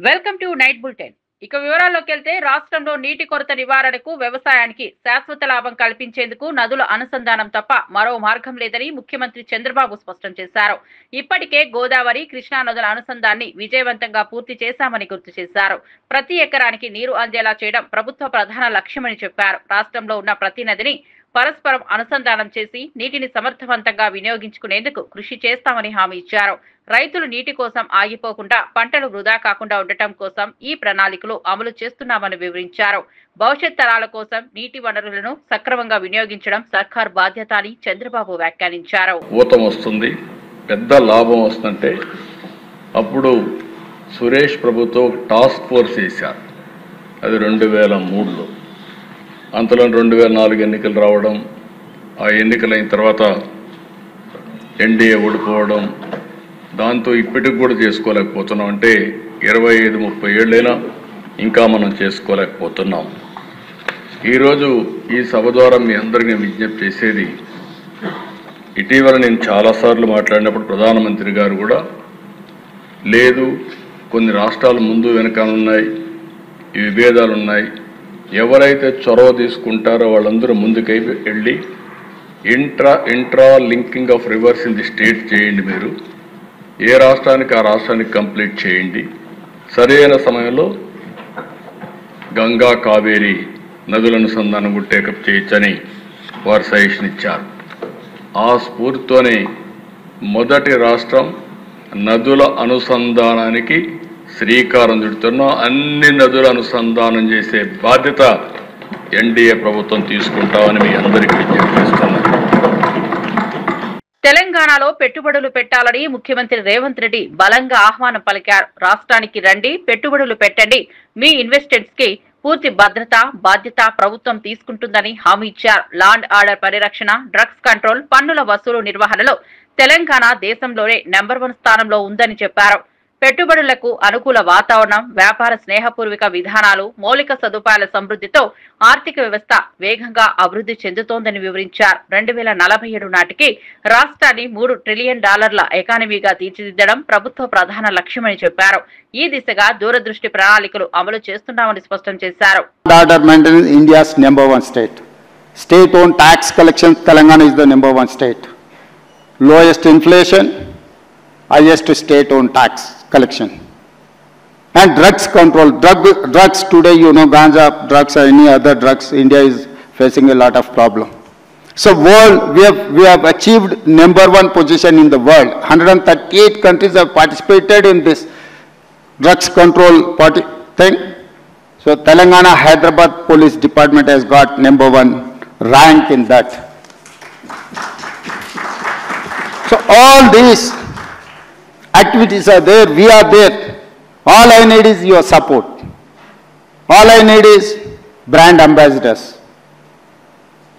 Welcome to night bulletin. ఇక వివరాల్లోకి వెళ్తే రాష్ట్రంలో నీటి కొరత నివారణకు వ్యవసాయానికి శాశ్వత లాభం కల్పించేందుకు నదుల అనుసంధానం తప్ప మరో మార్గం లేదని ముఖ్యమంత్రి చంద్రబాబు స్పష్టం చేశారు. ఇప్పటికే గోదావరి, కృష్ణా నదుల అనుసంధాన్ని విజయవంతంగా పూర్తి చేశామని గుర్తు చేశారు. ప్రతి ఎకరానికి నీరు అందేలా చేయడం ప్రభుత్వ ప్రధాన లక్ష్యమని చెప్పారు. రాష్ట్రంలో ఉన్న ప్రతి నదిని పరస్పరం అనుసంధానం చేసి నీటిని సమర్థవంతంగా వినియోగించుకునేందుకు కృషి చేస్తామని హామీ ఇచ్చారు. రైతులు నీటి కోసం ఆగిపోకుండా పంటలు వృధా కాకుండా ఉండటం కోసం ఈ ప్రణాళికలు అమలు చేస్తున్నామని వివరించారు. భవిష్యత్ తరాల కోసం నీటి వనరులను సక్రమంగా వినియోగించడం సర్కార్ బాధ్యత అని చంద్రబాబు వ్యాఖ్యానించారు. ఊతం వస్తుంది, పెద్ద లాభం వస్తుంటే అప్పుడు సురేష్ ప్రభుతో టాస్క్ ఫోర్స్ వేశారు. అది 2003లో. అంతలో 2004 ఎన్నికలు రావడం, ఆ ఎన్నికలైన తర్వాత ఎన్డీఏ ఓడిపోవడం, దాంతో ఇప్పటికి కూడా చేసుకోలేకపోతున్నాం. అంటే 25-30 ఏళ్ళైనా ఇంకా మనం చేసుకోలేకపోతున్నాం. ఈరోజు ఈ సభ ద్వారా మీ అందరికీ విజ్ఞప్తి చేసేది, ఇటీవల నేను చాలాసార్లు మాట్లాడినప్పుడు ప్రధానమంత్రి గారు కూడా లేదు, కొన్ని రాష్ట్రాలు ముందు వెనకాలన్నాయి, ఈ విభేదాలు ఉన్నాయి, ఎవరైతే చొరవ తీసుకుంటారో వాళ్ళందరూ ముందుకై వెళ్ళి intra linking of rivers in the state చేయండి. మీరు ఏ రాష్ట్రానికి ఆ రాష్ట్రానికి కంప్లీట్ చేయండి. సరైన సమయంలో గంగా, కావేరి నదుల అనుసంధానం టేకప్ చేయొచ్చని వారు సజెషన్ ఇచ్చారు. ఆ స్ఫూర్తితోనే మొదటి రాష్ట్రం నదుల అనుసంధానానికి శ్రీకారం చుడుతున్న అన్ని నదుల అనుసంధానం చేసే బాధ్యత ఎన్డీఏ ప్రభుత్వం తీసుకుంటామని మీ అందరికీ విజ్ఞప్తి చేస్తున్నాను. తెలంగాణలో పెట్టుబడులు పెట్టాలని ముఖ్యమంత్రి రేవంత్ రెడ్డి బలంగా ఆహ్వానం పలికారు. రాష్ట్రానికి రండి, పెట్టుబడులు పెట్టండి, మీ ఇన్వెస్టర్స్ కి పూర్తి భద్రత, బాధ్యత ప్రభుత్వం తీసుకుంటుందని హామీ ఇచ్చారు. లా అండ్ ఆర్డర్ పరిరక్షణ, డ్రగ్స్ కంట్రోల్, పన్నుల వసూలు నిర్వహణలో తెలంగాణ దేశంలోనే నెంబర్ 1 స్థానంలో ఉందని చెప్పారు. పెట్టుబడులకు అనుకూల వాతావరణం, వ్యాపార స్నేహపూర్వక విధానాలు, మౌలిక సదుపాయాల సమృద్ధితో ఆర్థిక వ్యవస్థ వేగంగా అభివృద్ధి చెందుతోందని వివరించారు. 2047 నాటికి రాష్ట్రాన్ని $3 ట్రిలియన్ ఎకానమీగా తీర్చిదిద్దడం ప్రభుత్వ ప్రధాన లక్ష్యమని చెప్పారు. ఈ దిశగా దూరదృష్టి ప్రణాళికలు అమలు చేస్తున్నామని స్పష్టం చేశారు. India's number 1 state. State-owned tax collection, Telangana is the number 1 state. Lowest inflation, highest state-owned tax collection. And drugs control. Drugs today, you know, ganja drugs or any other drugs, India is facing a lot of problem. So world, we have achieved number 1 position in the world. 138 countries have participated in this drugs control thing. So Telangana Hyderabad Police Department has got number 1 rank in that. So all these activities are there, we are there. All I need is your support. All I need is brand ambassadors.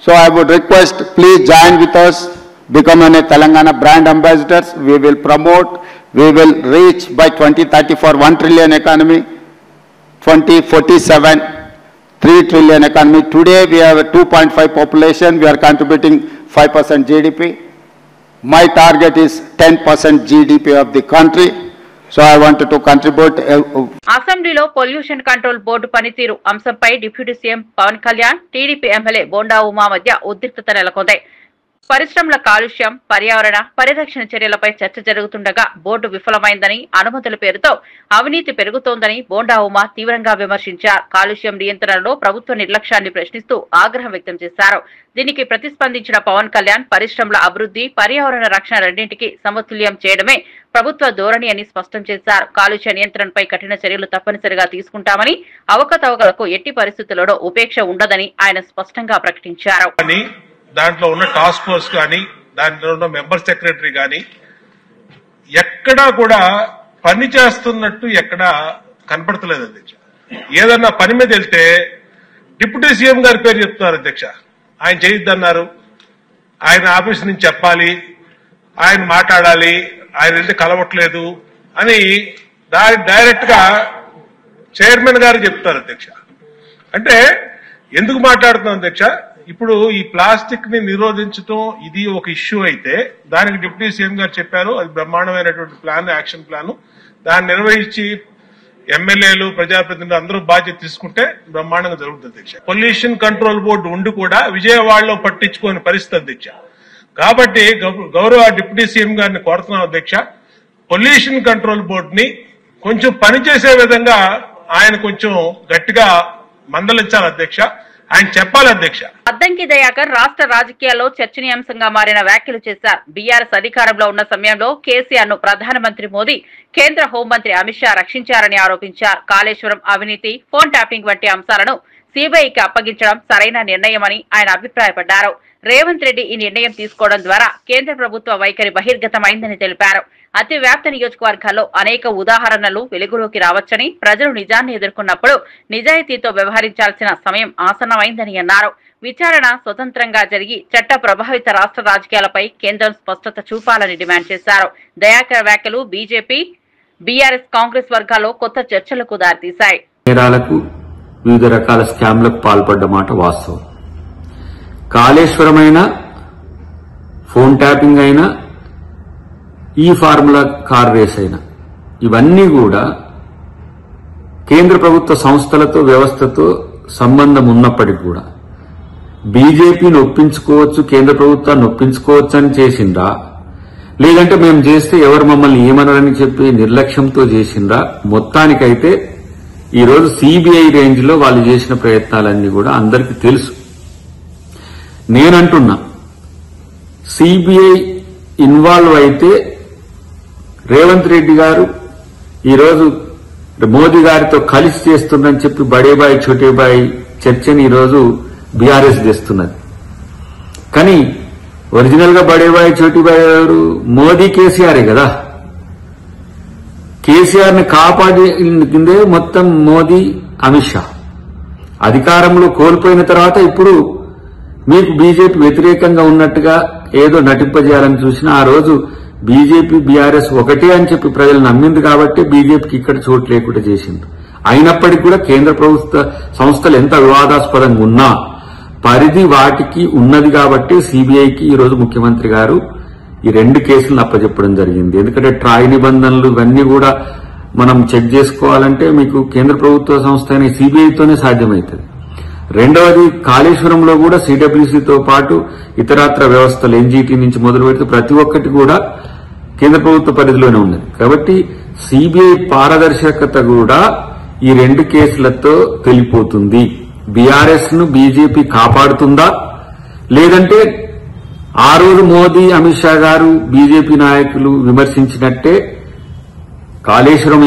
So I would request, please join with us, become a Telangana brand ambassadors. We will promote, we will reach by 2030 for 1 trillion economy, 2047, 3 trillion economy. Today we have a 2.5 population, we are contributing 5% GDP. My target is 10% GDP of the country. So I wanted to contribute. అసెంబ్లీలో pollution control board పనితీరు అంశంపై deputy CM Pawan Kalyan, TDP MLA Bonda Uma మధ్య ఉద్రిక్తత నెలకొంది. పరిశ్రమల కాలుష్యం, పర్యావరణ పరిరక్షణ చర్యలపై చర్చ జరుగుతుండగా బోర్డు విఫలమైందని, అనుమతుల పేరుతో అవినీతి పెరుగుతోందని బోండా ఉమా తీవ్రంగా విమర్శించారు. కాలుష్యం నియంత్రణలో ప్రభుత్వ నిర్లక్ష్యాన్ని ప్రశ్నిస్తూ ఆగ్రహం వ్యక్తం చేశారు. దీనికి ప్రతిస్పందించిన పవన్ కళ్యాణ్, పరిశ్రమల అభివృద్ధి, పర్యావరణ రక్షణ రెండింటికి సమతుల్యం చేయడమే ప్రభుత్వ ధోరణి అని స్పష్టం చేశారు. కాలుష్య నియంత్రణపై కఠిన చర్యలు తప్పనిసరిగా తీసుకుంటామని, అవకతవకలకు ఎట్టి పరిస్థితుల్లో ఉపేక్ష ఉండదని ఆయన స్పష్టంగా ప్రకటించారు. దాంట్లో ఉన్న టాస్క్ ఫోర్స్ కానీ, దాంట్లో ఉన్న మెంబర్ సెక్రటరీ కానీ ఎక్కడా కూడా పని చేస్తున్నట్టు ఎక్కడా కనపడతలేదు అధ్యక్ష. ఏదన్నా పని మీద వెళ్తే డిప్యూటీ సీఎం గారి పేరు చెప్తున్నారు అధ్యక్ష. ఆయన చేయొద్దన్నారు, ఆయన ఆఫీస్ నుంచి చెప్పాలి, ఆయన మాట్లాడాలి, ఆయన వెళ్తే కలవట్లేదు అని డైరెక్ట్ గా చైర్మన్ గారు చెప్తారు అధ్యక్ష. అంటే ఎందుకు మాట్లాడుతున్నాం అధ్యక్ష? ఇప్పుడు ఈ ప్లాస్టిక్ ని నిరోధించడం ఇది ఒక ఇష్యూ అయితే దానికి డిప్యూటీ సీఎం గారు చెప్పారు, అది బ్రహ్మాండమైనటువంటి ప్లాన్, యాక్షన్ ప్లాన్. దాన్ని నిర్వహించి ఎమ్మెల్యేలు ప్రజాప్రతినిధులు అందరూ బాధ్యత తీసుకుంటే బ్రహ్మాండంగా జరుగుతుంది అధ్యక్ష. పొల్యూషన్ కంట్రోల్ బోర్డు ఉండి కూడా విజయవాడలో పట్టించుకోని పరిస్థితి అధ్యక్ష. కాబట్టి గౌరవ డిప్యూటీ సీఎం గారిని కోరుతున్నాం అధ్యక్ష, పొల్యూషన్ కంట్రోల్ బోర్డుని కొంచెం పనిచేసే విధంగా ఆయన కొంచెం గట్టిగా మందలించాలి అధ్యక్ష, ఆయన చెప్పాలి అధ్యక్ష. అద్దంకి దయాకర్ రాష్ట్ర రాజకీయాల్లో చర్చనీయాంశంగా మారిన వ్యాఖ్యలు చేశారు. బీఆర్ఎస్ అధికారంలో ఉన్న సమయంలో కేసీఆర్ ను ప్రధానమంత్రి మోదీ, కేంద్ర హోంమంత్రి అమిత్ షా రక్షించారని ఆరోపించారు. కాళేశ్వరం అవినీతి, ఫోన్ ట్యాపింగ్ వంటి అంశాలను సీబీఐకి అప్పగించడం సరైన నిర్ణయమని ఆయన అభిప్రాయపడ్డారు. రేవంత్ రెడ్డి ఈ నిర్ణయం తీసుకోవడం ద్వారా కేంద్ర ప్రభుత్వ వైఖరి బహిర్గతమైందని తెలిపారు. అతివ్యాప్త నియోజకవర్గాల్లో అనేక ఉదాహరణలు వెలుగులోకి రావచ్చని, ప్రజలు నిజాన్ని ఎదుర్కొన్నప్పుడు నిజాయితీతో వ్యవహరించాల్సిన సమయం ఆసన్నమైందని అన్నారు. విచారణ స్వతంత్రంగా జరిగి చట్ట ప్రభావిత రాష్ట్ర రాజకీయాలపై కేంద్రం స్పష్టత చూపాలని డిమాండ్ చేశారు. దయాకర్ వ్యాఖ్యలు బీజేపీ, బీఆర్ఎస్, కాంగ్రెస్ వర్గాల్లో కొత్త చర్చలకు దారితీశాయి. నేరాలకు, వివిధ రకాల స్కామ్లకు పాల్పడ్డ మాట వాస్తవం. కాళేశ్వరమైనా, ఫోన్ ట్యాపింగ్ అయినా, ఈ ఫార్ములా కార్ రేస్ అయినా, ఇవన్నీ కూడా కేంద్ర ప్రభుత్వ సంస్థలతో, వ్యవస్థతో సంబంధం ఉన్నప్పటికీ కూడా బీజేపీని ఒప్పించుకోవచ్చు, కేంద్ర ప్రభుత్వాన్ని ఒప్పించుకోవచ్చు అని చేసిండ్రా, లేదంటే మేము చేస్తే ఎవరు మమ్మల్ని ఏమనరని చెప్పి నిర్లక్ష్యంతో చేసిండ్రా, మొత్తానికైతే ఈరోజు సిబిఐ రేంజ్ లో వాళ్ళు చేసిన ప్రయత్నాలన్నీ కూడా అందరికీ తెలుసు. నేనంటున్నా, సిబిఐ ఇన్వాల్వ్ అయితే రేవంత్ రెడ్డి గారు ఈరోజు మోదీ గారితో కలిసి చేస్తుందని చెప్పి బడేబాయి చోటేబాయి చర్చని ఈరోజు బీఆర్ఎస్ చేస్తున్నది. కానీ ఒరిజినల్ గా బడేబాయి చోటేబాయి గారు మోదీ కేసీఆరే కదా. కేసీఆర్ ని కాపాడిందే మొత్తం మోదీ, అమిత్ షా. అధికారంలో కోల్పోయిన తర్వాత ఇప్పుడు మీకు బీజేపీ వ్యతిరేకంగా ఉన్నట్టుగా ఏదో నటింపజేయాలని చూసినా, ఆ రోజు బీజేపీ, బీఆర్ఎస్ ఒకటే అని చెప్పి ప్రజలు నమ్మింది కాబట్టి బీజేపీకి ఇక్కడ చోటు లేకుండా చేసింది. అయినప్పటికీ కూడా కేంద్ర ప్రభుత్వ సంస్థలు ఎంత వివాదాస్పదంగా ఉన్నా పరిధి వాటికి ఉన్నది కాబట్టి సిబిఐకి ఈరోజు ముఖ్యమంత్రి గారు ఈ 2 కేసులను అప్పచెప్పడం జరిగింది. ఎందుకంటే ట్రాయ్ నిబంధనలు ఇవన్నీ కూడా మనం చెక్ చేసుకోవాలంటే మీకు కేంద్ర ప్రభుత్వ సంస్థ అయిన సిబిఐతోనే సాధ్యమవుతుంది. రెండవది, కాళేశ్వరంలో కూడా సిడబ్ల్యూసీతో పాటు ఇతరత్ర వ్యవస్థలు ఎన్జీటీ నుంచి మొదలు పెడితే ప్రతి ఒక్కటి కూడా కేంద్ర ప్రభుత్వ పరిధిలోనే ఉన్నది. కాబట్టి సిబిఐ పారదర్శకత కూడా ఈ 2 కేసులతో తెలిపోతుంది. బీఆర్ఎస్ ను బీజేపీ కాపాడుతుందా, లేదంటే ఆ రోజు మోదీ, అమిత్ షా గారు, బీజేపీ నాయకులు విమర్శించినట్టే కాళేశ్వరం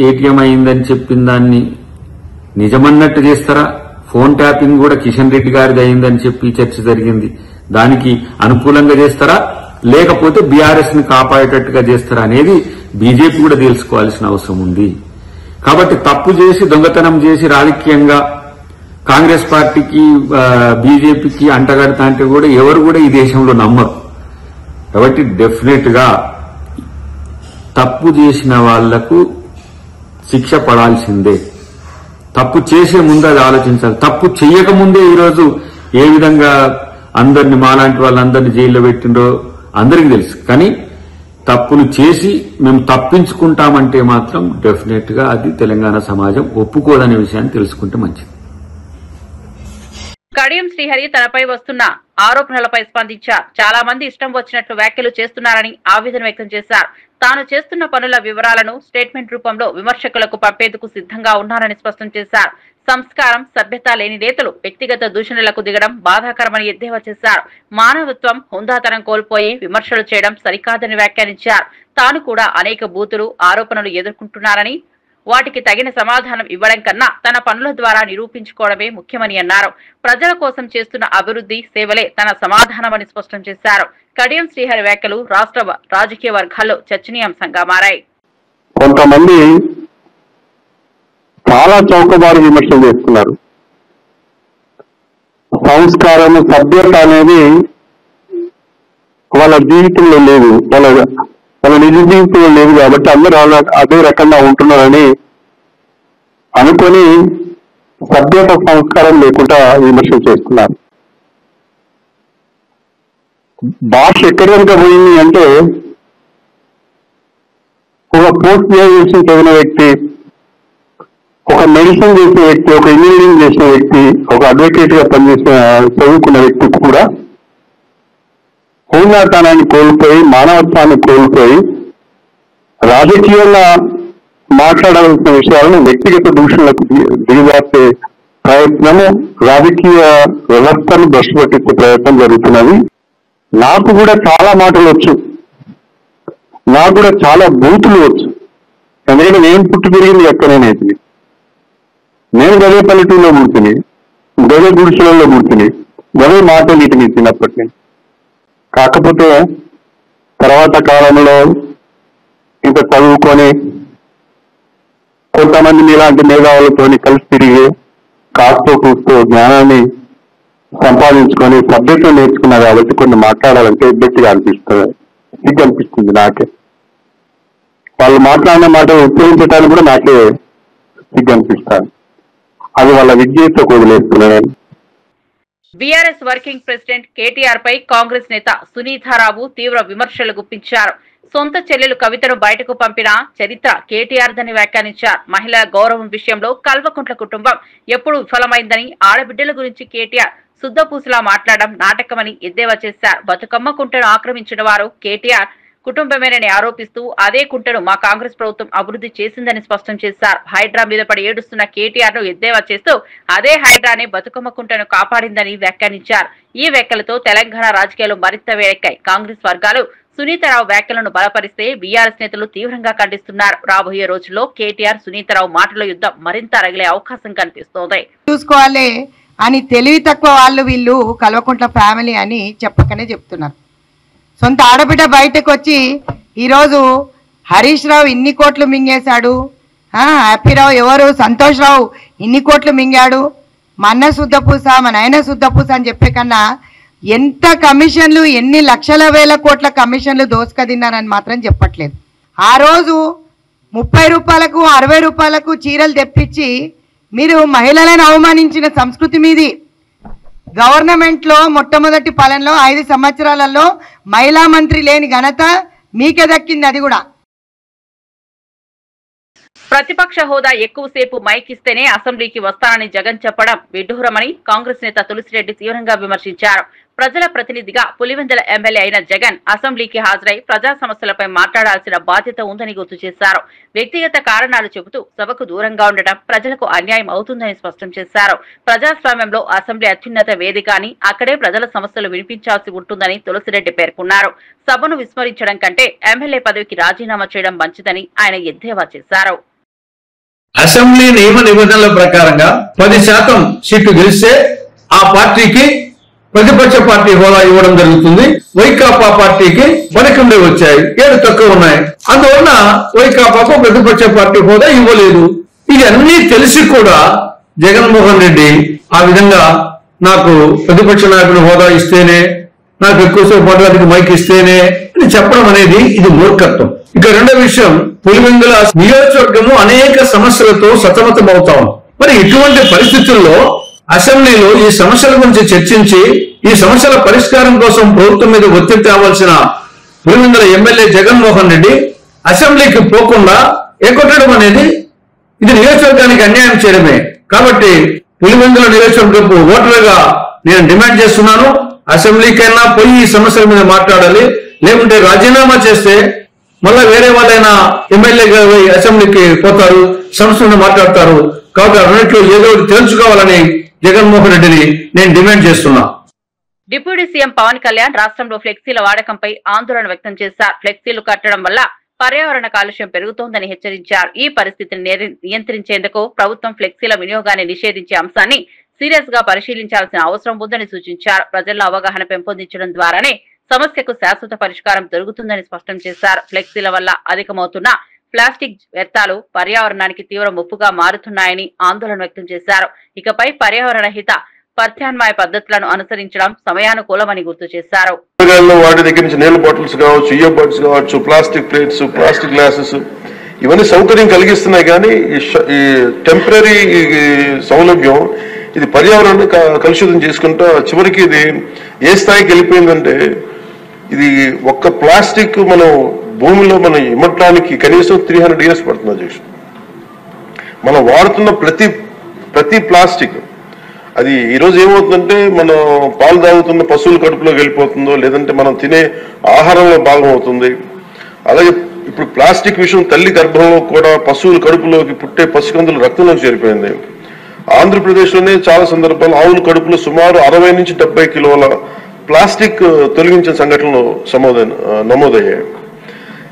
ఏటీఎం అయిందని చెప్పిన దాన్ని నిజమన్నట్టు చేస్తారా? ఫోన్ ట్యాపింగ్ కూడా కిషన్ రెడ్డి గారిది అయిందని చెప్పి చర్చ జరిగింది, దానికి అనుకూలంగా చేస్తారా, లేకపోతే బీఆర్ఎస్ ని కాపాడేటట్టుగా చేస్తారా అనేది బీజేపీ కూడా తెలుసుకోవాల్సిన అవసరం ఉంది. కాబట్టి తప్పు చేసి, దొంగతనం చేసి రాజకీయంగా కాంగ్రెస్ పార్టీకి, బీజేపీకి అంటగడతా అంటే కూడా ఎవరు కూడా ఈ దేశంలో నమ్మరు. కాబట్టి డెఫినెట్ గా తప్పు చేసిన వాళ్లకు శిక్ష పడాల్సిందే. తప్పు చేసే ముందు అది ఆలోచించాలి. తప్పు చేయకముందే ఈరోజు ఏ విధంగా అందరిని, మాలాంటి వాళ్ళందరినీ జైల్లో పెట్టిండో అందరికీ తెలుసు. కానీ తప్పులు చేసి మేము తప్పించుకుంటామంటే మాత్రం డెఫినెట్ గా అది తెలంగాణ సమాజం ఒప్పుకోదనే విషయాన్ని తెలుసుకుంటే మంచిది. కడియం శ్రీహరి తనపై వస్తున్న ఆరోపణలపై స్పందించారు. చాలా మంది ఇష్టం వచ్చినట్లు వ్యాఖ్యలు చేస్తున్నారని ఆవేదన వ్యక్తం చేశారు. తాను చేస్తున్న పనుల వివరాలను స్టేట్మెంట్ రూపంలో విమర్శకులకు పంపేందుకు సిద్ధంగా ఉన్నారని స్పష్టం చేశారు. సంస్కారం, సభ్యత లేని నేతలు వ్యక్తిగత దూషణలకు దిగడం బాధాకరమని ఎద్దేవా చేశారు. మానవత్వం, హుందాతనం కోల్పోయి విమర్శలు చేయడం సరికాదని వ్యాఖ్యానించారు. తాను కూడా అనేక బూతులు, ఆరోపణలు ఎదుర్కొంటున్నారని, వాటికి తగిన సమాధానం ఇవ్వడం కన్నా తన పనుల ద్వారా నిరూపించుకోవడమే ముఖ్యమని అన్నారు. ప్రజల కోసం చేస్తున్న అభివృద్ధి, సేవలే తన సమాధానమని స్పష్టం చేశారు. కడియం శ్రీహరి వ్యాఖ్యలు రాష్ట్ర రాజకీయ వర్గాల్లో చర్చనీయాంశంగా మారాయి. కొంతమంది చాలా చౌకబారు విమర్శలు చేస్తున్నారు. సంస్కారం, సభ్యత అనేది వాళ్ళ జీవితంలో లేదు, వాళ్ళ నిజ జీవితంలో లేదు. కాబట్టి అందరూ అదే రకంగా ఉంటున్నారని అనుకొని సభ్యత, సంస్కారం లేకుండా విమర్శలు చేస్తున్నారు. భాష ఎక్కడి వరకు పోయింది అంటే, ఒక పోస్ట్ గ్రాడ్యుయేషన్ చదివిన వ్యక్తి మెడిసిన్ చేసిన వ్యక్తి, ఒక ఇంజనీరింగ్ చేసిన వ్యక్తి, ఒక అడ్వకేట్ గా పనిచేసిన చదువుకున్న వ్యక్తి కూడా హోందాతనాన్ని కోల్పోయి, మానవత్వాన్ని కోల్పోయి, రాజకీయంగా మాట్లాడాల్సిన విషయాలను వ్యక్తిగత దూషణలకు దిగజార్చే ప్రయత్నము, రాజకీయ వ్యవస్థను భ్రష్టు పట్టించే ప్రయత్నం జరుగుతున్నది. నాకు కూడా చాలా మాటలు వచ్చు, నాకు కూడా చాలా బూతులు వచ్చు. ఎందుకంటే నేను పుట్టి పెరిగింది ఎక్కడనేది. నేను గదే పల్లెటూరులో పుడుతుంది, గదే గుడిసెలలో పుడుతుంది, గదే మాటలు వీటిని చిన్నప్పటి నుంచి. కాకపోతే తర్వాత కాలంలో ఇంత చదువుకొని కొంతమంది ఇలాంటి మేధావులతో కలిసి తిరిగి కాస్తో కూస్తూ జ్ఞానాన్ని సంపాదించుకొని సబ్జెక్టులు నేర్చుకున్నా కాబట్టి కొన్ని మాట్లాడాలంటే ఇబ్బందిగా అనిపిస్తుంది, సిగ్గు అనిపిస్తుంది నాకే. వాళ్ళు మాట్లాడిన మాటలు ఉచ్చరించడానికి కూడా నాకే సిగ్గు అనిపిస్తాను. అది వాళ్ళ విద్యతో వదిలేస్తున్నాను. బీఆర్ఎస్ వర్కింగ్ ప్రెసిడెంట్ కేటీఆర్ పై కాంగ్రెస్ నేత సునీతారావు తీవ్ర విమర్శలు గుప్పించారు. సొంత చెల్లెలు కవితను బయటకు పంపిన చరిత్ర కేటీఆర్ దని వ్యాఖ్యానించారు. మహిళల గౌరవం విషయంలో కల్వకుంట్ల కుటుంబం ఎప్పుడు విఫలమైందని, ఆడబిడ్డల గురించి కేటీఆర్ శుద్ధపూసలా మాట్లాడడం నాటకమని ఎద్దేవా చేశారు. బతుకమ్మ కుంటను ఆక్రమించిన వారు కేటీఆర్ కుటుంబమేనని ఆరోపిస్తూ అదే కుంటను మా కాంగ్రెస్ ప్రభుత్వం అభివృద్ధి చేసిందని స్పష్టం చేశారు. హైడ్రా మీద పడి ఏడుస్తున్న కేటీఆర్ ను ఎద్దేవా చేస్తూ అదే హైడ్రానే బతుకమ్మ కుంటను కాపాడిందని వ్యాఖ్యానించారు. ఈ వ్యాఖ్యలతో తెలంగాణ రాజకీయాలు మరింత వేడెక్కాయి. కాంగ్రెస్ వర్గాలు సునీతారావు వ్యాఖ్యలను బలపరిస్తే బీఆర్ఎస్ నేతలు తీవ్రంగా ఖండిస్తున్నారు. రాబోయే రోజుల్లో కేటీఆర్ సునీతారావు మాటల యుద్ధం మరింత రగిలే అవకాశం కనిపిస్తోంది. చూసుకోవాలి అని తెలివి తక్కువ వాళ్ళు వీళ్ళు కల్వకుంట్ల ఫ్యామిలీ అని చెప్పకనే చెప్తున్నారు. సొంత ఆడబిడ్డ బయటకు వచ్చి ఈరోజు హరీష్ రావు ఇన్ని కోట్లు మింగేశాడు, హ్యాపీరావు ఎవరు సంతోష్ రావు ఇన్ని కోట్లు మింగాడు, మా అన్న శుద్ధపూస మా నాయన శుద్ధపూస అని చెప్పే కన్నా ఎంత కమిషన్లు, ఎన్ని లక్షల వేల కోట్ల కమిషన్లు దోసుకదిన్నారని మాత్రం చెప్పట్లేదు. ఆ రోజు 30 రూపాయలకు 60 రూపాయలకు చీరలు తెప్పించి మీరు మహిళలను అవమానించిన సంస్కృతి మీది. గవర్నమెంట్లో మొట్టమొదటి పాలనలో 5 సంవత్సరాలలో మహిళా మంత్రి లేని ఘనత మీకే దక్కింది. అది కూడా ప్రతిపక్ష హోదా ఎక్కువసేపు మైక్ ఇస్తేనే అసెంబ్లీకి వస్తానని జగన్ చెప్పడం విడ్డూరమని కాంగ్రెస్ నేత తులసిరెడ్డి తీవ్రంగా విమర్శించారు. ప్రజల ప్రతినిధిగా పులివెందుల ఎమ్మెల్యే అయిన జగన్ అసెంబ్లీకి హాజరై ప్రజా సమస్యలపై మాట్లాడాల్సిన బాధ్యత ఉందని గుర్తు చేశారు. వ్యక్తిగత కారణాలు చెబుతూ సభకు దూరంగా ఉండడం ప్రజలకు అన్యాయం అవుతుందని స్పష్టం చేశారు. ప్రజాస్వామ్యంలో అసెంబ్లీ అత్యున్నత వేదిక అని, అక్కడే ప్రజల సమస్యలు వినిపించాల్సి ఉంటుందని తులసిరెడ్డి పేర్కొన్నారు. సభను విస్మరించడం కంటే ఎమ్మెల్యే పదవికి రాజీనామా చేయడం మంచిదని ఆయన ఎద్దేవా చేశారు. అసెంబ్లీ నియమ నిబంధనల ప్రకారంగా 10% సీట్లు గెలిస్తే ఆ పార్టీకి ప్రతిపక్ష పార్టీ హోదా ఇవ్వడం జరుగుతుంది. వైకాపా పార్టీకి 11 వచ్చాయి, 7 తక్కువ ఉన్నాయి. అందువల్ల వైకాపాకు ప్రతిపక్ష పార్టీ హోదా ఇవ్వలేదు. ఇది అన్ని తెలిసి కూడా జగన్మోహన్ రెడ్డి ఆ విధంగా నాకు ప్రతిపక్ష నాయకుడు హోదా ఇస్తేనే, నాకు ఎక్కువసేపు మాట్లాడికి మైక్ ఇస్తేనే అని చెప్పడం అనేది ఇది మూర్ఖత్వం. ఇక రెండో విషయం, పులివెందుల నియోజకవర్గము అనేక సమస్యలతో సతమతమవుతాం. మరి ఇటువంటి పరిస్థితుల్లో అసెంబ్లీలో ఈ సమస్యల గురించి చర్చించి ఈ సమస్యల పరిష్కారం కోసం ప్రభుత్వం మీద ఒత్తిడి తేవాల్సిన పులివెందుల ఎమ్మెల్యే జగన్మోహన్ రెడ్డి అసెంబ్లీకి పోకుండా ఎగ్గొట్టడం అనేది ఇది నియోజకవర్గానికి అన్యాయం చేయడమే. కాబట్టి పులివెందుల నియోజకవర్గపు ఓటర్లుగా నేను డిమాండ్ చేస్తున్నాను, అసెంబ్లీకైనా పోయి ఈ సమస్యల మీద మాట్లాడాలి. లేకుంటే రాజీనామా చేస్తే మళ్ళా వేరే వాళ్ళైనా ఎమ్మెల్యేగా అసెంబ్లీకి పోతారు, సమస్యలను మాట్లాడతారు. కాబట్టి అన్నింటిలో ఏదో తెలుసుకోవాలని జగన్మోహన్ రెడ్డిని నేను డిమాండ్ చేస్తున్నా. డిప్యూటీ సీఎం పవన్ కళ్యాణ్ రాష్ట్రంలో ఫ్లెక్సీల వాడకంపై ఆందోళన వ్యక్తం చేశారు. ఫ్లెక్సీలు కట్టడం వల్ల పర్యావరణ కాలుష్యం పెరుగుతోందని హెచ్చరించారు. ఈ పరిస్థితిని నియంత్రించేందుకు ప్రభుత్వం ఫ్లెక్సీల వినియోగాన్ని నిషేధించే అంశాన్ని సీరియస్ గా పరిశీలించాల్సిన అవసరం ఉందని సూచించారు. ప్రజల్లో అవగాహన పెంపొందించడం ద్వారానే సమస్యకు శాశ్వత పరిష్కారం దొరుకుతుందని స్పష్టం చేశారు. ఫ్లెక్సీల వల్ల అధికమవుతున్న ప్లాస్టిక్ వ్యర్థాలు పర్యావరణానికి తీవ్ర ముప్పుగా మారుతున్నాయని ఆందోళన వ్యక్తం చేశారు. ఇకపై పర్యావరణ హిత ప్రత్యామ్నాయ పద్ధతులను అనుసరించడం సమయానుకూలమని గుర్తు చేశారు. వాటి దగ్గర నుంచి నీళ్ళ బాటిల్స్ కావచ్చు, ఇయర్ బడ్స్ కావచ్చు, ప్లాస్టిక్ ప్లేట్స్, ప్లాస్టిక్ గ్లాసెస్ ఇవన్నీ సౌకర్యం కలిగిస్తున్నాయి. కానీ ఈ టెంపరీ సౌలభ్యం ఇది పర్యావరణాన్ని కలుషితం చేసుకుంటా చివరికి ఇది ఏ స్థాయికి వెళ్ళిపోయిందంటే ఇది ఒక్క ప్లాస్టిక్ మనం భూమిలో మనం ఇమ్మటానికి కనీసం 300 years పడుతుంది అధ్యక్షుడు. మనం వాడుతున్న ప్రతి ప్లాస్టిక్ అది ఈరోజు ఏమవుతుందంటే మనం పాలు తాగుతున్న పశువుల కడుపులోకి వెళ్ళిపోతుందో, లేదంటే మనం తినే ఆహారంలో భాగం అవుతుంది. అలాగే ఇప్పుడు ప్లాస్టిక్ విషయం తల్లి గర్భంలో కూడా పశువుల కడుపులోకి పుట్టే పసికందుల రక్తంలోకి చేరిపోయింది. ఆంధ్రప్రదేశ్లోనే చాలా సందర్భాలు ఆవుల కడుపులో సుమారు 60 నుంచి 70 కిలోల ప్లాస్టిక్ తొలగించిన సంఘటనలు నమోదయ్యాయి.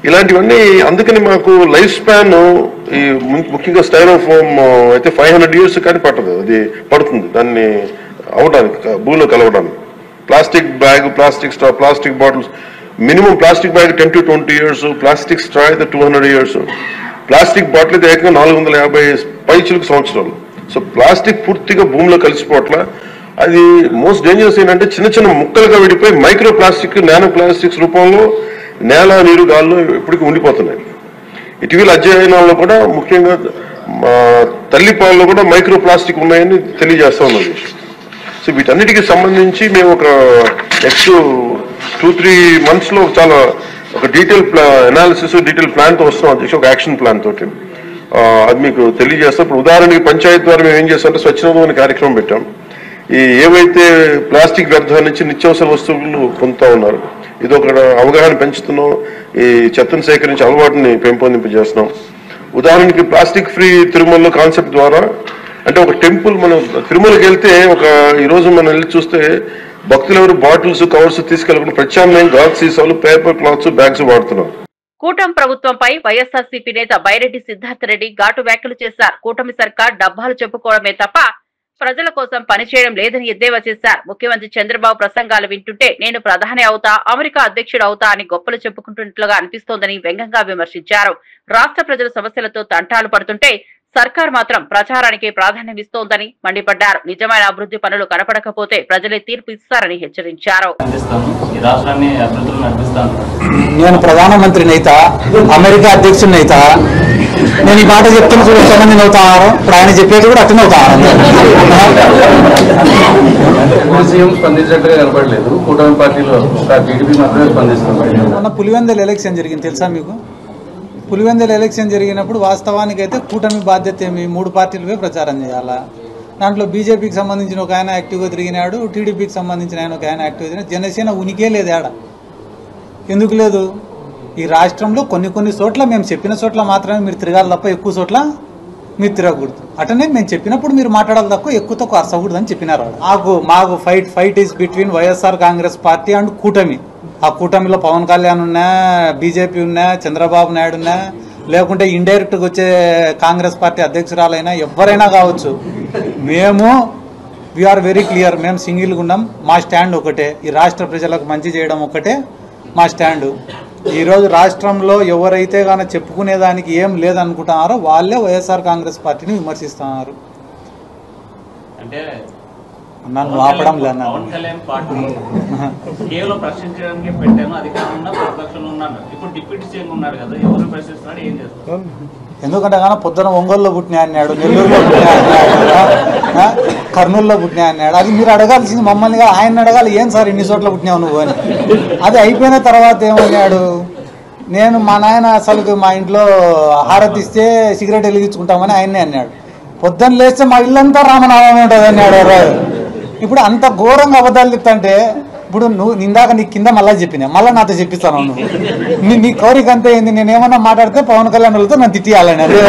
ఇలాంటివన్నీ అందుకని మాకు లైఫ్ స్పాన్ ఈ ముఖ్యంగా స్టైరోఫోమ్ అయితే 500 years కానీ పట్టదు, అది పడుతుంది దాన్ని అవడానికి భూమిలో కలవడానికి. Plastic bag, plastic straw, plastic bottles minimum plastic bag 10 to 20 years, plastic straw అయితే 200 years, ప్లాస్టిక్ బాటిల్ అయితే ఏకంగా 450 పైచిలకు సంవత్సరాలు. సో ప్లాస్టిక్ పూర్తిగా భూమిలో కలిసిపోవట్ల. అది మోస్ట్ డేంజరస్ ఏంటంటే చిన్న చిన్న ముక్కలుగా విడిపోయి మైక్రో ప్లాస్టిక్, నానో ప్లాస్టిక్స్ రూపంలో నేల, నీరు, గాల్లో ఇప్పటికీ ఉండిపోతున్నాయి. ఇటీవల అధ్యయనాల్లో కూడా ముఖ్యంగా తల్లిపాలలో కూడా మైక్రో ప్లాస్టిక్ ఉన్నాయని తెలియజేస్తా ఉన్నది. సో వీటన్నిటికీ సంబంధించి మేము ఒక నెక్స్ట్ 2-3 months చాలా ఒక డీటెయిల్ అనాలిసిస్, డీటెయిల్ ప్లాన్తో వస్తున్నాం అధ్యక్ష, ఒక యాక్షన్ ప్లాన్ తోటి. అది మీకు తెలియజేస్తాం. ఇప్పుడు ఉదాహరణకి పంచాయతీ ద్వారా మేము ఏం చేస్తామంటే స్వచ్ఛందం అనే కార్యక్రమం పెట్టాం. ఈ ఏవైతే ప్లాస్టిక్ వ్యర్థాల నుంచి నిత్యావసర వస్తువులు పొందుతా ఉన్నారు, ఇది ఒక అవగాహన పెంచుతున్నాం. ఈ చెత్తను సేకరించి అలవాటుని పెంపొందింపజేస్తున్నాం. ఉదాహరణకి ప్లాస్టిక్ ఫ్రీ తిరుమలలో కాన్సెప్ట్ ద్వారా, అంటే ఒక టెంపుల్, మనం తిరుమలకి వెళ్తే ఈరోజు మనం వెళ్ళి చూస్తే భక్తులు ఎవరు బాటిల్స్, కవర్స్ తీసుకెళ్ళకుండా ప్రత్యామ్నాయం గాజు సీసాలు, పేపర్ క్లాత్స్, బ్యాగ్స్ వాడుతున్నారు. కూటమి ప్రభుత్వంపై వైఎస్ఆర్సీపీ నేత బైరెడ్డి సిద్ధార్థ రెడ్డి ఘాటు వ్యాఖ్యలు చేశారు. కూటమి సర్కార్ డబ్బాలు చెప్పుకోవడమే తప్ప ప్రజల కోసం పనిచేయడం లేదని ఎద్దేవా చేశారు. ముఖ్యమంత్రి చంద్రబాబు ప్రసంగాలు వింటుంటే నేను ప్రధాని అవుతా, అమెరికా అధ్యక్షుడు అవుతా అని గొప్పలు చెప్పుకుంటున్నట్లుగా అనిపిస్తోందని వ్యంగ్యంగా విమర్శించారు. రాష్ట్ర ప్రజల సమస్యలతో తంటాలు పడుతుంటే సర్కార్ మాత్రం ప్రచారానికి ప్రాధాన్యం ఇస్తోందని మండిపడ్డారు. నిజమైన అభివృద్ధి పనులు కనపడకపోతే ప్రజలే తీర్పు ఇస్తారని హెచ్చరించారు. నేను ప్రధానమంత్రిని అయితా, అమెరికా అధ్యక్షుడిని అయితా, నేను ఈ మాట చెప్తున్న కూడా ఎంతమంది అవుతాను, ఇప్పుడు ఆయన చెప్పేది కూడా అట్లనే అవుతాను. సీఎం స్పందించినట్టుగా కనపడలేదు, కూటమి పార్టీలో టీడీపీ మాత్రమే స్పందిస్తున్నారు. మొన్న పులివెందుల ఎలక్షన్ జరిగింది తెలుసా మీకు? పులివెందుల ఎలక్షన్ జరిగినప్పుడు వాస్తవానికైతే కూటమి బాధ్యత ఏమి, 3 పార్టీలపై ప్రచారం చేయాలా. దాంట్లో బీజేపీకి సంబంధించిన ఒక ఆయన యాక్టివ్గా తిరిగినాడు, టీడీపీకి సంబంధించిన ఆయన ఒక ఆయన యాక్టివ్గా తిరిగినాడు. జనసేన ఉనికే లేదు ఆడ. ఎందుకు లేదు? ఈ రాష్ట్రంలో కొన్ని చోట్ల మేము చెప్పిన చోట్ల మాత్రమే మీరు తిరగాలి తప్ప ఎక్కువ చోట్ల మీరు తిరగకూడదు. అటనే మేము చెప్పినప్పుడు మీరు మాట్లాడాలి తక్కువ, ఎక్కువ తక్కువ అరసకూడదు అని చెప్పినారు. మాకు fight is between YSR Congress party and కూటమి. ఆ కూటమిలో పవన్ కళ్యాణ్ ఉన్నా, బీజేపీ ఉన్నా, చంద్రబాబు నాయుడు ఉన్నా, లేకుంటే ఇండైరెక్ట్గా వచ్చే కాంగ్రెస్ పార్టీ అధ్యక్షురాలైనా ఎవరైనా కావచ్చు, మేము వీఆర్ వెరీ క్లియర్. మేము సింగిల్గా ఉన్నాం. మా స్టాండ్ ఒకటే, ఈ రాష్ట్ర ప్రజలకు మంచి చేయడం ఒకటే మా స్టాండు. ఈరోజు రాష్ట్రంలో ఎవరైతే కానీ చెప్పుకునేదానికి ఏం లేదనుకుంటున్నారో వాళ్ళే వైఎస్ఆర్ కాంగ్రెస్ పార్టీని విమర్శిస్తున్నారు. నన్ను ఆపడం లేదు. కేవలం ప్రశ్నించడానికి పెట్టాను, అధికారంలో ప్రతిపక్షంలో ఉన్నాను, ఇప్పుడు డిప్యూటీ సీఎం ఉన్నాడు కదా, ఎవరు ప్రశ్నిస్తున్నాడు, ఏం చేస్తారు? ఎందుకంటే కానీ పొద్దున ఒంగోలులో పుట్టినా అన్నాడు, నెల్లూరులో పుట్టినా అన్నాడు, కర్నూలులో పుట్టినా అన్నాడు. అది మీరు అడగాల్సింది మమ్మల్నిగా, ఆయన అడగాలి ఏం సార్ ఇన్ని చోట్ల పుట్టినావు నువ్వు అని. అది అయిపోయిన తర్వాత ఏమన్నాడు, నేను మా నాయన అసలు మా ఇంట్లో హారతి ఇస్తే సిగరెట్ వెలిగించుకుంటామని ఆయన్నే అన్నాడు. పొద్దున్న లేస్తే మా ఇల్లంతా రామనామం ఉంటుంది అన్నాడు. ఇప్పుడు అంత ఘోరంగా అబద్ధాలు చెప్తాంటే ఇప్పుడు నువ్వు ఇందాక నీ కింద మళ్ళీ చెప్పినా, మళ్ళీ నాతో చెప్పిస్తాను. నువ్వు నీ కోరిక అంతే ఏంది, నేనేమన్నా మాట్లాడితే పవన్ కళ్యాణ్ వాళ్ళతో నన్ను తిట్టియాలని. అదే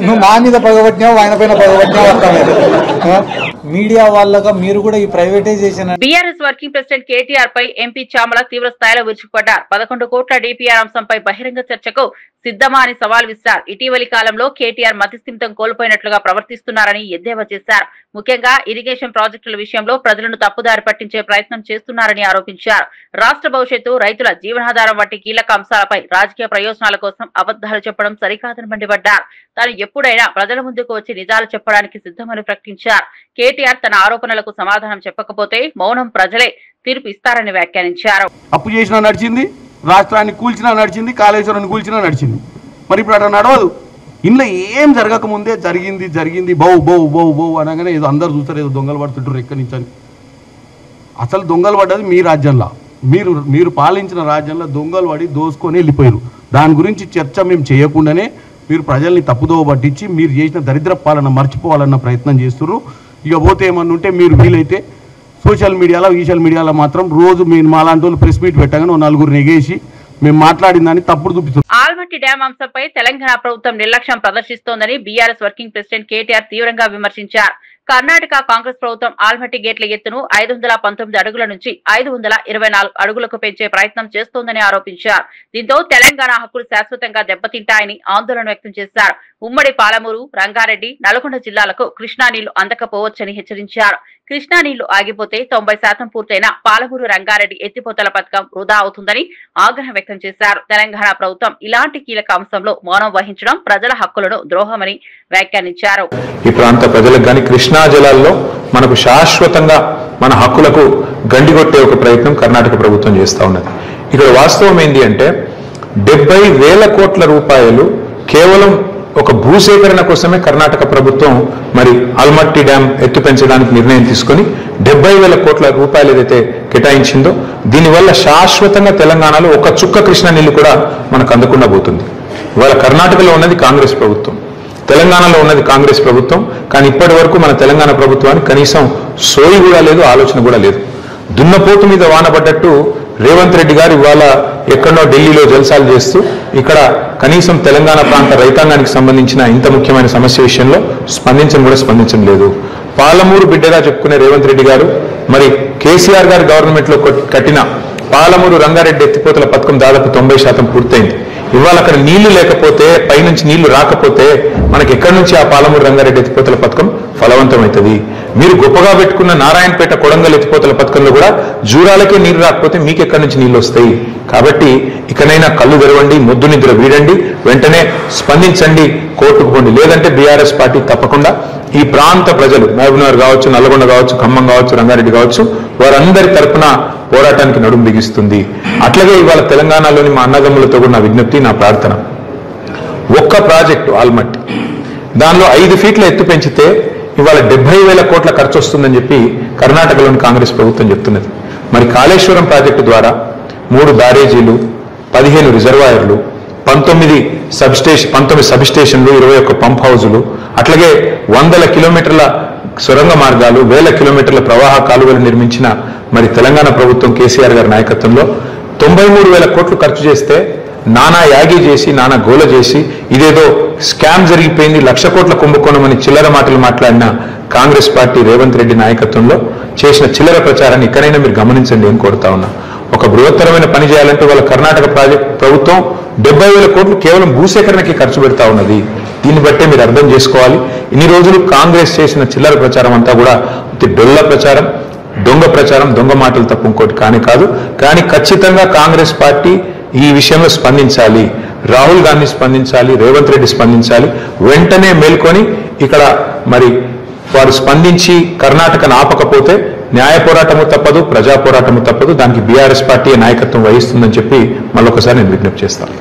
నువ్వు నా మీద పగబట్టినావు, ఆయన పైన పగబట్టినావు అర్థమైంది. మీడియా వాళ్ళగా మీరు కూడా ఈ privatisation. BRS working president KTR పై ఎంపీ చామల తీవ్ర స్థాయిలో విరుచుకుపడ్డారు. 11 కోట్ల డీపీఆర్ అంశంపై బహిరంగ చర్చకు సిద్ధమా అని సవాల్ విసిరారు. ఇటీవలి కాలంలో కేటీఆర్ మతిస్థిమితం కోల్పోయినట్లుగా ప్రవర్తిస్తున్నారని ఎద్దేవా చేశారు. ముఖ్యంగా ఇరిగేషన్ ప్రాజెక్టుల విషయంలో ప్రజలను తప్పుదారి పట్టించే ప్రయత్నం చేస్తున్నారని ఆరోపించారు. రాష్ట్ర భవిష్యత్తు, రైతుల జీవనాధారం వంటి కీలక అంశాలపై రాజకీయ ప్రయోజనాల కోసం అబద్దాలు చెప్పడం సరికాదని మండిపడ్డారు. తాను ఎప్పుడైనా ప్రజల ముందుకు వచ్చి నిజాలు చెప్పడానికి సిద్ధమని ప్రకటించారు. కేటీఆర్ తన ఆరోపణలకు సమాధానం చెప్పకపోతే మౌనం ప్రజలే తీర్పు ఇస్తారని వ్యాఖ్యానించారు. అప్పు చేసినా నడిచింది, రాష్ట్రాన్ని కూల్చినా నడిచింది, కాళేశ్వరాన్ని కూల్చినా నడిచింది. మరి ఇప్పుడు అట్లా నడవదు. ఇంట్లో ఏం జరగకముందే జరిగింది బౌ బౌ బౌ బౌ అనగానే ఏదో అందరు చూస్తారు, ఏదో దొంగలు పడుతుంటారు ఎక్కడి నుంచి అని. అసలు దొంగలు పడ్డది మీ రాజ్యంలో, మీరు పాలించిన రాజ్యంలో దొంగలు పడి దోసుకొని వెళ్ళిపోయారు. దాని గురించి చర్చ మేము చేయకుండానే మీరు ప్రజల్ని తప్పుదోవ పట్టించి మీరు చేసిన దరిద్ర పాలన మర్చిపోవాలన్న ప్రయత్నం చేస్తున్నారు. ఇక పోతే ఏమన్నా ఉంటే మీరు వీలైతే సోషల్ మీడియాలో మాత్రం రోజు మీరు మాలాంటి వాళ్ళు ప్రెస్ మీట్ పెట్టగానే నలుగురు నెగేసి మేము మాట్లాడిందని తప్పుడు చూపిస్తున్నారు. ఆల్మట్టి డ్యాం అంశంపై తెలంగాణ ప్రభుత్వం నిర్లక్ష్యం ప్రదర్శిస్తోందని బీఆర్ఎస్ వర్కింగ్ ప్రెసిడెంట్ కేటీఆర్ తీవ్రంగా విమర్శించారు. కర్ణాటక కాంగ్రెస్ ప్రభుత్వం ఆల్మట్టి గేట్ల ఎత్తును 519 అడుగుల నుంచి 524 అడుగులకు పెంచే ప్రయత్నం చేస్తోందని ఆరోపించారు. దీంతో తెలంగాణ హక్కులు శాశ్వతంగా దెబ్బతింటాయని ఆందోళన వ్యక్తం చేశారు. ఉమ్మడి పాలమూరు, రంగారెడ్డి, నల్గొండ జిల్లాలకు కృష్ణా నీళ్లు అందకపోవచ్చని హెచ్చరించారు. కృష్ణా నీళ్లు ఆగిపోతే 90% పూర్తయిన పాలమూరు, రంగారెడ్డి ఎత్తిపోతల పథకం వృధా అవుతుందని ఆగ్రహం వ్యక్తం చేశారు. తెలంగాణ ప్రభుత్వం ఇలాంటి కీలక అంశంలో మౌనం వహించడం ప్రజల హక్కులను ద్రోహమని వ్యాఖ్యానించారు. ఈ ప్రాంత ప్రజలకు గాని కృష్ణా జలాల్లో మనకు శాశ్వతంగా మన హక్కులకు గండిగొట్టే ఒక ప్రయత్నం కర్ణాటక ప్రభుత్వం చేస్తా ఉన్నది. ఇక్కడ వాస్తవం ఏంటి అంటే 70,000 కోట్ల రూపాయలు కేవలం ఒక భూసేకరణ కోసమే కర్ణాటక ప్రభుత్వం మరి ఆల్మట్టి డ్యాం ఎత్తు పెంచడానికి నిర్ణయం తీసుకుని 70,000 కోట్ల రూపాయలు ఏదైతే కేటాయించిందో దీనివల్ల శాశ్వతంగా తెలంగాణలో ఒక చుక్క కృష్ణా నీళ్లు కూడా మనకు అందకుండా పోతుంది. ఇవాళ కర్ణాటకలో ఉన్నది కాంగ్రెస్ ప్రభుత్వం, తెలంగాణలో ఉన్నది కాంగ్రెస్ ప్రభుత్వం. కానీ ఇప్పటి వరకు మన తెలంగాణ ప్రభుత్వానికి కనీసం సోయి కూడా లేదు, ఆలోచన కూడా లేదు. దున్నపోతు మీద వానపడ్డట్టు రేవంత్ రెడ్డి గారు ఇవాళ ఎక్కడో ఢిల్లీలో జల్సాలు చేస్తూ ఇక్కడ కనీసం తెలంగాణ ప్రాంత రైతాంగానికి సంబంధించిన ఇంత ముఖ్యమైన సమస్య విషయంలో స్పందించడం లేదు. పాలమూరు బిడ్డగా చెప్పుకునే రేవంత్ రెడ్డి గారు మరి కేసీఆర్ గారి గవర్నమెంట్ లో కట్టిన పాలమూరు, రంగారెడ్డి ఎత్తిపోతల పథకం దాదాపు 90% పూర్తయింది. ఇవాళ అక్కడ నీళ్లు లేకపోతే, పైనుంచి నీళ్లు రాకపోతే మనకి ఎక్కడి నుంచి ఆ పాలమూరు, రంగారెడ్డి ఎత్తిపోతల పథకం ఫలవంతమవుతుంది? మీరు గొప్పగా పెట్టుకున్న నారాయణపేట, కొడంగల్ ఎత్తిపోతల పథకంలో కూడా జూరాలకే నీరు రాకపోతే మీకు ఎక్కడి నుంచి నీళ్లు వస్తాయి? కాబట్టి ఇకనైనా కళ్ళు తెరవండి, మొద్దు నిద్ర వీడండి, వెంటనే స్పందించండి, కోర్టుకు పోండి. లేదంటే బీఆర్ఎస్ పార్టీ తప్పకుండా ఈ ప్రాంత ప్రజలు మహబూబ్నగర్ కావచ్చు, నల్గొండ కావచ్చు, ఖమ్మం కావచ్చు, రంగారెడ్డి కావచ్చు, వారందరి తరఫున పోరాటానికి నడుం బిగిస్తుంది. అట్లాగే ఇవాళ తెలంగాణలోని మా అన్నదమ్ములతో కూడా నా విజ్ఞప్తి, నా ప్రార్థన, ఒక్క ప్రాజెక్టు ఆల్మట్టి దానిలో 5 ఫీట్ల ఎత్తు పెంచితే ఇవాళ 70,000 కోట్ల ఖర్చు వస్తుందని చెప్పి కర్ణాటకలోని కాంగ్రెస్ ప్రభుత్వం చెప్తున్నది. మరి కాళేశ్వరం ప్రాజెక్టు ద్వారా 3 బ్యారేజీలు, 15 రిజర్వాయర్లు, 19 సబ్స్టేషన్లు, 21 పంప్ హౌజులు, అట్లాగే 100 కిలోమీటర్ల సొరంగ మార్గాలు, 1000 కిలోమీటర్ల ప్రవాహ కాలువలు నిర్మించిన మరి తెలంగాణ ప్రభుత్వం కేసీఆర్ గారి నాయకత్వంలో 93,000 కోట్లు ఖర్చు చేస్తే నానా యాగి చేసి, నానా గోల చేసి, ఇదేదో స్కామ్ జరిగిపోయింది, 1,00,000 కోట్ల కుంభకోణం అని చిల్లర మాటలు మాట్లాడిన కాంగ్రెస్ పార్టీ రేవంత్ రెడ్డి నాయకత్వంలో చేసిన చిల్లర ప్రచారాన్ని ఇక్కడైనా మీరు గమనించండి అని కోరుతా ఉన్నా. ఒక బృహత్తరమైన పని చేయాలంటే వాళ్ళ కర్ణాటక ప్రభుత్వం 70,000 కోట్లు కేవలం భూసేకరణకి ఖర్చు పెడతా ఉన్నది. దీన్ని బట్టే మీరు అర్థం చేసుకోవాలి. ఇన్ని రోజులు కాంగ్రెస్ చేసిన చిల్లర ప్రచారం అంతా కూడా డొల్ల ప్రచారం, దొంగ ప్రచారం, దొంగ మాటలు తప్ప ఇంకోటి కాదు. కానీ ఖచ్చితంగా కాంగ్రెస్ పార్టీ ఈ విషయంలో స్పందించాలి. రాహుల్ గాంధీ స్పందించాలి, రేవంత్ రెడ్డి స్పందించాలి. వెంటనే మేల్కొని ఇక్కడ మరి వారు స్పందించి కర్ణాటకను ఆపకపోతే న్యాయ పోరాటము తప్పదు, ప్రజా పోరాటము తప్పదు. దానికి బీఆర్ఎస్ పార్టీ నాయకత్వం వహిస్తుందని చెప్పి మళ్ళొకసారి నేను విజ్ఞప్తి చేస్తాను.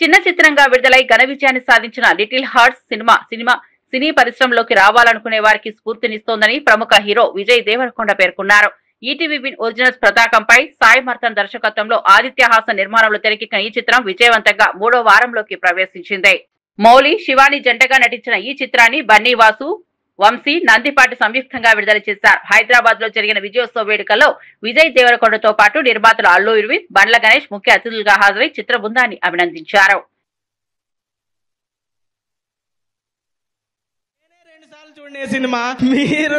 చిన్న చిత్రంగా విడుదలై ఘన విజయాన్ని సాధించిన లిటిల్ హార్ట్స్ సినీ పరిశ్రమలోకి రావాలనుకునే వారికి స్ఫూర్తినిస్తోందని ప్రముఖ హీరో విజయ్ దేవరకొండ పేర్కొన్నారు. ఈటీవీ విన్ ఒరిజినల్స్ పతాకంపై సాయి మర్తన్ దర్శకత్వంలో ఆదిత్య హాసన్ నిర్మాణంలో తెరకెక్కిన ఈ చిత్రం విజయవంతంగా 3వ వారంలోకి ప్రవేశించింది. మౌలి, శివాని జంటగా నటించిన ఈ చిత్రాన్ని బన్నీ వాసు, వంశీ, నందిపాటి సంయుక్తంగా విడుదల చేశారు. హైదరాబాద్ లో జరిగిన విజయోత్సవ వేడుకల్లో విజయ్ దేవరకొండతో పాటు నిర్మాతలు అల్లు అరవింద్, బండ్ల గణేష్ ముఖ్య అతిథులుగా హాజరై చిత్ర బృందాన్ని అభినందించారు. సినిమా మీరు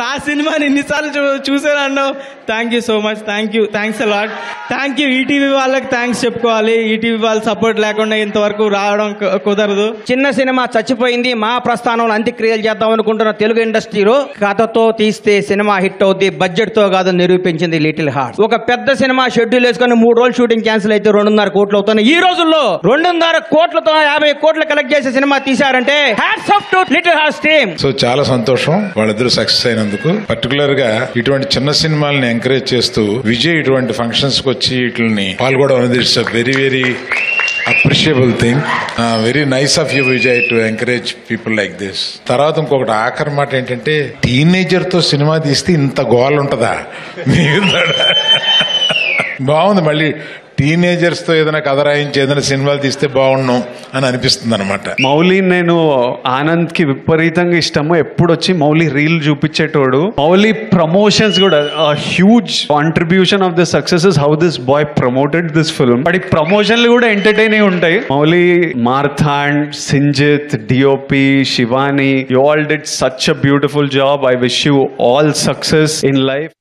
నా సినిమాని ఎన్నిసార్లు చూసాను. Thank you so much. Thanks a lot. Thank you ETV వాళ్ళకి థ్యాంక్స్ చెప్పుకోవాలి. ఈటీవీ వాళ్ళ సపోర్ట్ లేకుండా ఇంతవరకు రావడం కుదరదు. చిన్న సినిమా చచ్చిపోయింది, మా ప్రస్థానంలో అంత్యక్రియలు చేద్దాం అనుకుంటున్న తెలుగు ఇండస్ట్రీలో కథతో తీస్తే సినిమా హిట్ అవుద్ది, బడ్జెట్ తో కాదు నిరూపించింది లిటిల్ హార్ట్స్. ఒక పెద్ద సినిమా షెడ్యూల్ వేసుకుని 3 రోజులు షూటింగ్ క్యాన్సిల్ అయితే 2.5 కోట్లు అవుతున్నాయి. ఈ రోజుల్లో 2.5 కోట్లతో 50 కోట్లు కలెక్ట్ చేసే సినిమా తీశారంటే hats off to Little Hearts team. So చాలా సంతోషం వాళ్ళిద్దరు సక్సెస్ అయినందుకు. పర్టికులర్ గా ఇటువంటి చిన్న సినిమాలని ఎంకరేజ్ చేస్తూ విజయ్ ఇటువంటి ఫంక్షన్స్ కి వచ్చి వీటిని పాల్గొనడం అనేది it's very very appreciable thing. Very nice of you Vijay to encourage people like this. తర్వాత ఇంకొకటి ఆఖరి మాట ఏంటంటే, టీనేజర్ తో సినిమా తీస్తే ఇంత గోల్ ఉంటుందా? బాగుంది. మళ్ళీ టీనేజర్స్ తో ఏదైనా కథ రాయించి ఏదైనా సినిమాలు తీస్తే బాగుండు అని అనిపిస్తుంది అనమాట. మౌలి నేను ఆనంద్ కి విపరీతంగా ఇష్టము. ఎప్పుడు వచ్చి మౌలి రీల్ చూపించేటోడు. మౌలి ప్రమోషన్స్ కూడా huge contribution of the success is how this boy promoted this film. But ఈ ప్రమోషన్లు కూడా ఎంటర్టైనింగ్ ఉంటాయి. Mouli, Marthand, Sinjith, DOP, Shivani, you all did such a beautiful job. I wish you all success in life.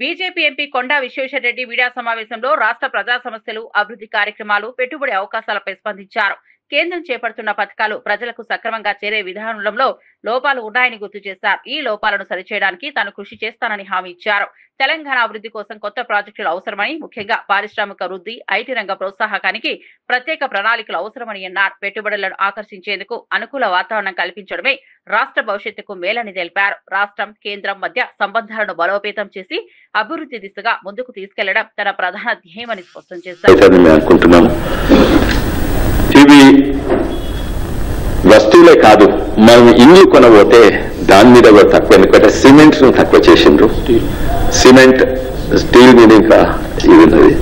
BJP MP Konda Vishweshwar Reddy media సమావేశంలో రాష్ట్ర ప్రజా సమస్యలు, అభివృద్ధి కార్యక్రమాలు, పెట్టుబడి అవకాశాలపై స్పందించారు. కేంద్రం చేపడుతున్న పథకాలు ప్రజలకు సక్రమంగా చేరే విధానంలో లోపాలు ఉన్నాయని గుర్తు చేశారు. ఈ లోపాలను సరిచేయడానికి తాను కృషి చేస్తానని హామీ ఇచ్చారు. తెలంగాణ అభివృద్ధి కోసం కొత్త ప్రాజెక్టులు అవసరమని, ముఖ్యంగా పారిశ్రామిక వృద్ధి, ఐటీ రంగ ప్రోత్సాహకానికి ప్రత్యేక ప్రణాళికలు అవసరమని అన్నారు. పెట్టుబడులను ఆకర్షించేందుకు అనుకూల వాతావరణం కల్పించడమే రాష్ట్ర భవిష్యత్తుకు మేలని తెలిపారు. రాష్ట్రం, కేంద్రం మధ్య సంబంధాలను బలోపేతం చేసి అభివృద్ధి దిశగా ముందుకు తీసుకెళ్లడం తన ప్రధాన ధ్యేయమని స్పష్టం చేశారు. ఇవి వస్తువులే కాదు, మనం ఇల్లు కొనబోతే దాని మీద కూడా తక్కువ. ఎందుకంటే సిమెంట్ ను తక్కువ చేసిండ్రు. సిమెంట్, స్టీల్ మీద ఇంకా ఇది ఉన్నది.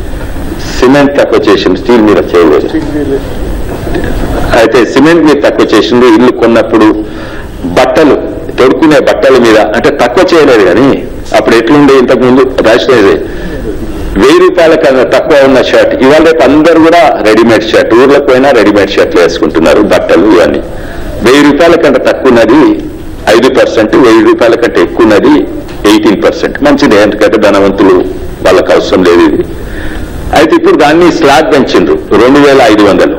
సిమెంట్ తక్కువ చేసిండ్రు, స్టీల్ మీద చేయలేదు. అయితే సిమెంట్ మీద తక్కువ చేసిండ్రు. ఇల్లు కొన్నప్పుడు బట్టలు, తొడుక్కునే బట్టల మీద అంటే తక్కువ చేయలేదు. కానీ అప్పుడు ఎట్లుండే, ఇంతకుముందు రాష్ట్ర 1000 రూపాయల కన్నా తక్కువ ఉన్న షర్ట్ ఇవాళ రేపు అందరూ కూడా రెడీమేడ్ షర్ట్, ఊర్లకు పోయినా రెడీమేడ్ షర్ట్లు వేసుకుంటున్నారు. బట్టలు ఇవన్నీ 1000 రూపాయల కంటే తక్కువ ఉన్నది 5%, 1000 రూపాయల కంటే ఎక్కువ ఉన్నది 18%. మంచిది, ఎందుకంటే ధనవంతులు వాళ్ళకు అవసరం లేదు ఇది. అయితే ఇప్పుడు దాన్ని స్లాబ్ పెంచిండ్రు 2500.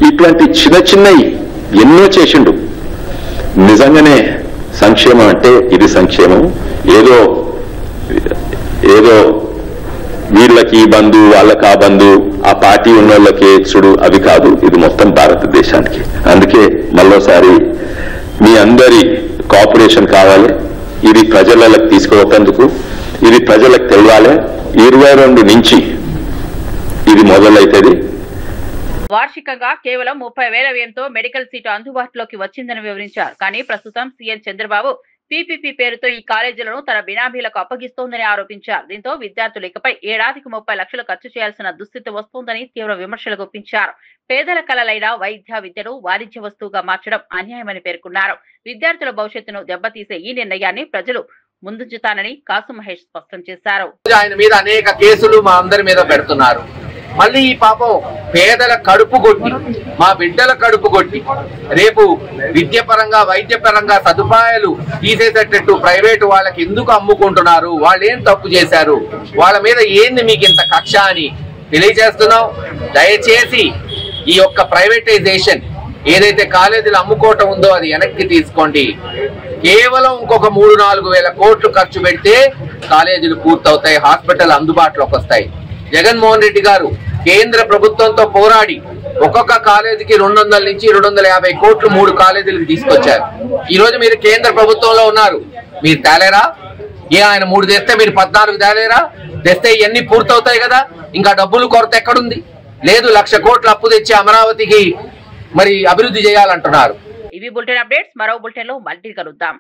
ఇటువంటి చిన్న చిన్నవి ఎన్నో చేసిండు. నిజంగానే సంక్షేమం అంటే ఇది సంక్షేమం. ఏదో వీళ్ళకి ఈ బంధు, వాళ్ళకి ఆ బంధు, ఆ పార్టీ ఉన్న వాళ్ళకి ఇచ్చుడు, అవి కాదు. ఇది మొత్తం భారతదేశానికి. అందుకే మరోసారి మీ అందరి కోఆపరేషన్ కావాలి. ఇది ప్రజలకు తీసుకుపోయేందుకు, ఇది ప్రజలకు తెలియాలి. 22 నుంచి ఇది మొదలైతుంది. వార్షికంగా కేవలం 30,000 వ్యయంతో మెడికల్ సీటు అందుబాటులోకి వచ్చిందని వివరించారు. కానీ ప్రస్తుతం సీఎం చంద్రబాబు పీపీపీ పేరుతో ఈ కాలేజీలను తన బినామీలకు అప్పగిస్తోందని ఆరోపించారు. దీంతో విద్యార్థులు ఇకపై ఏడాదికి 30 లక్షలు ఖర్చు చేయాల్సిన దుస్థితి వస్తోందని తీవ్ర విమర్శలు గుప్పించారు. పేదల కలలైన విద్యను వాణిజ్య వస్తువుగా మార్చడం అన్యాయమని పేర్కొన్నారు. విద్యార్థుల భవిష్యత్తును దెబ్బతీసే ఈ నిర్ణయాన్ని ప్రజలు ముందుంచుతానని కాసు మహేష్ స్పష్టం చేశారు. ఆయన మీద అనేక కేసులు మా అందరి మీద పెడుతున్నారు. మళ్ళీ ఈ పాపం పేదల కడుపు కొట్టి, మా బిడ్డల కడుపు కొట్టి, రేపు విద్యపరంగా, వైద్యపరంగా సదుపాయాలు తీసేసేటట్టు ప్రైవేటు వాళ్ళకి ఎందుకు అమ్ముకుంటున్నారు? వాళ్ళు ఏం తప్పు చేశారు? వాళ్ళ మీద ఏంది మీకు ఇంత కక్ష అని తెలియజేస్తున్నాం. దయచేసి ఈ యొక్క ప్రైవేటైజేషన్ ఏదైతే కాలేజీలు అమ్ముకోవటం ఉందో అది వెనక్కి తీసుకోండి. కేవలం ఇంకొక 3-4 వేల కోట్లు ఖర్చు పెడితే కాలేజీలు పూర్తవుతాయి, హాస్పిటల్ అందుబాటులోకి వస్తాయి. జగన్మోహన్ రెడ్డి గారు కేంద్ర ప్రభుత్వంతో పోరాడి ఒక్కొక్క కాలేజీకి 200 నుంచి 250 కోట్లు 3 కాలేజీలకు తీసుకొచ్చారు. ఈ రోజు మీరు కేంద్ర ప్రభుత్వంలో ఉన్నారు, మీరు తేలేరా? ఆయన 3 తెస్తే మీరు 14 తేలేరా? తెస్తే ఇవన్నీ పూర్తవుతాయి కదా. ఇంకా డబ్బులు కొరత ఎక్కడుంది? లేదు, 1,00,000 కోట్లు అప్పు తెచ్చి అమరావతికి మరి అభివృద్ధి చేయాలంటున్నారు. ఇవి బులెటిన్ అప్డేట్స్. మరో బులెటిన్ లో మళ్ళీ కలుద్దాం.